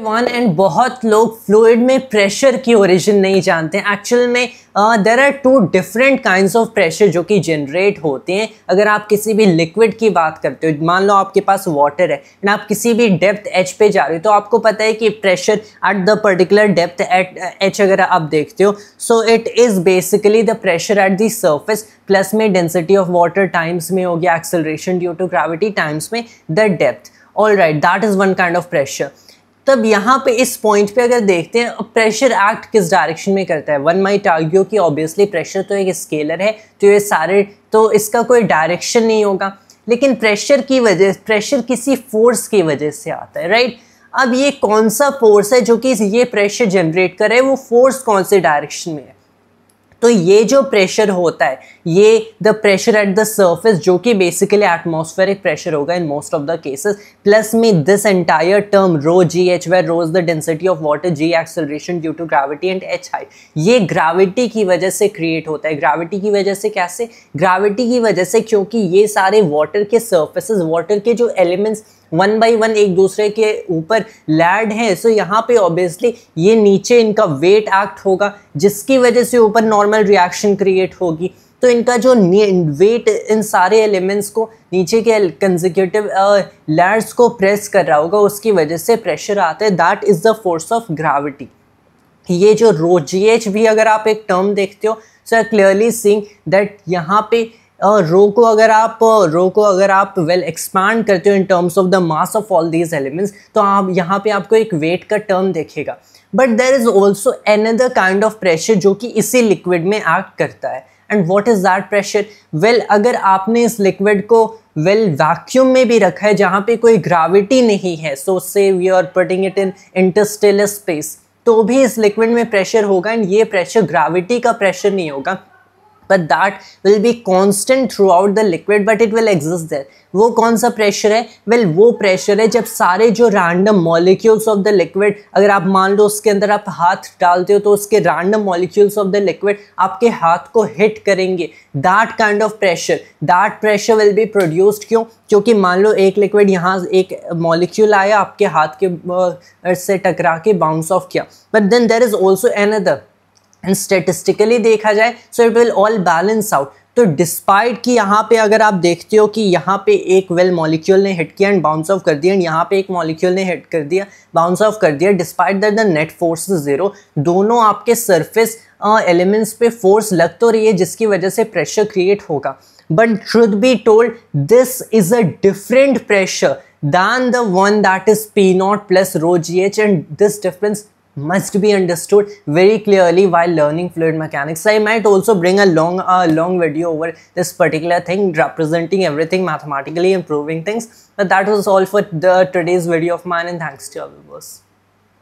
Everyone and बहुत लोग fluid में प्रेशर की ओरिजिन नहीं जानते हैं। एक्चुअल में there are two different kinds of pressure जो कि जनरेट होते हैं। अगर आप किसी भी लिक्विड की बात करते हो, मान लो आपके पास वाटर है एंड आप किसी भी डेप्थ एच पे जा रहे हो, तो आपको पता है कि pressure at the particular depth at H अगर आप देखते हो, so it is basically the pressure at the surface plus में डेंसिटी ऑफ वाटर टाइम्स में हो गया acceleration due to gravity times में the depth. All right, that is one kind of pressure. तब यहाँ पे इस पॉइंट पे अगर देखते हैं प्रेशर एक्ट किस डायरेक्शन में करता है। वन माइट आर्ग्यू कि ऑब्वियसली प्रेशर तो एक स्केलर है, तो ये सारे तो इसका कोई डायरेक्शन नहीं होगा, लेकिन प्रेशर किसी फोर्स की वजह से आता है, राइट। अब ये कौन सा फोर्स है जो कि ये प्रेशर जनरेट कर रहा है, वो फोर्स कौन से डायरेक्शन में है। तो ये जो प्रेशर होता है, ये the pressure at the surface जो कि बेसिकली एटमॉस्फेरिक प्रेशर होगा in most of the cases, plus में this entire term rho g h, where rho is the density of water, g acceleration due to gravity and h height. ये gravity की वजह से create होता है। Gravity की वजह से कैसे? ग्रेविटी की वजह से क्योंकि ये सारे वाटर के सर्फेसेस, वाटर के जो एलिमेंट्स वन बाई वन एक दूसरे के ऊपर लैड है, सो यहाँ पे ऑब्वियसली ये नीचे इनका वेट एक्ट होगा जिसकी वजह से ऊपर नॉर्मल रिएक्शन क्रिएट होगी। तो इनका जो वेट इन सारे एलिमेंट्स को नीचे के कंसेक्यूटिव लैड्स को प्रेस कर रहा होगा, उसकी वजह से प्रेशर आता है। That is the force of gravity. ये जो रो जी एच भी अगर आप एक टर्म देखते हो, सो आई क्लियरली सीइंग दैट यहाँ पे रो को अगर आप वेल एक्सपांड करते हो in terms of the mass of all these elements, तो आप यहाँ पे आपको एक वेट का टर्म देखेगा। But there is also another kind of pressure जो कि इसी लिक्विड में एक्ट करता है। And what is that pressure? Well, अगर आपने इस लिक्विड को वैक्यूम में भी रखा है जहाँ पे कोई ग्रेविटी नहीं है, so say we are putting it in interstellar space, तो भी इस लिक्विड में प्रेशर होगा। एंड ये प्रेशर ग्रेविटी का प्रेशर नहीं होगा, but that will be constant throughout the liquid, but it will exist there। वो कौन सा प्रेशर है? वेल, वो प्रेशर है जब सारे जो random molecules of the liquid, अगर आप मान लो उसके अंदर आप हाथ डालते हो तो उसके random molecules of the liquid आपके हाथ को हिट करेंगे। That kind of pressure will be produced. क्यों? क्योंकि मान लो एक लिक्विड यहाँ एक मॉलिक्यूल आया, आपके हाथ के से टकरा के बाउंस ऑफ किया, but then there is also another, and statistically देखा जाए so it will all balance out. तो डिस्पाइट कि यहाँ पे अगर आप देखते हो कि यहाँ पे एक मॉलिक्यूल ने हिट किया एंड बाउंस ऑफ कर दिया, एंड यहाँ पे एक मॉलिक्यूल ने हिट कर दिया, बाउंस ऑफ कर दिया, despite that the net force is zero. दोनों आपके सरफेस एलिमेंट्स पे फोर्स लग तो रही है जिसकी वजह से प्रेशर क्रिएट होगा, but truth be told this is a different pressure than the one that is P naught plus rho gh, and this difference must be understood very clearly while learning fluid mechanics. I might also bring a long video over this particular thing, representing everything mathematically and proving things. But that was all for today's video of mine, and thanks to our viewers.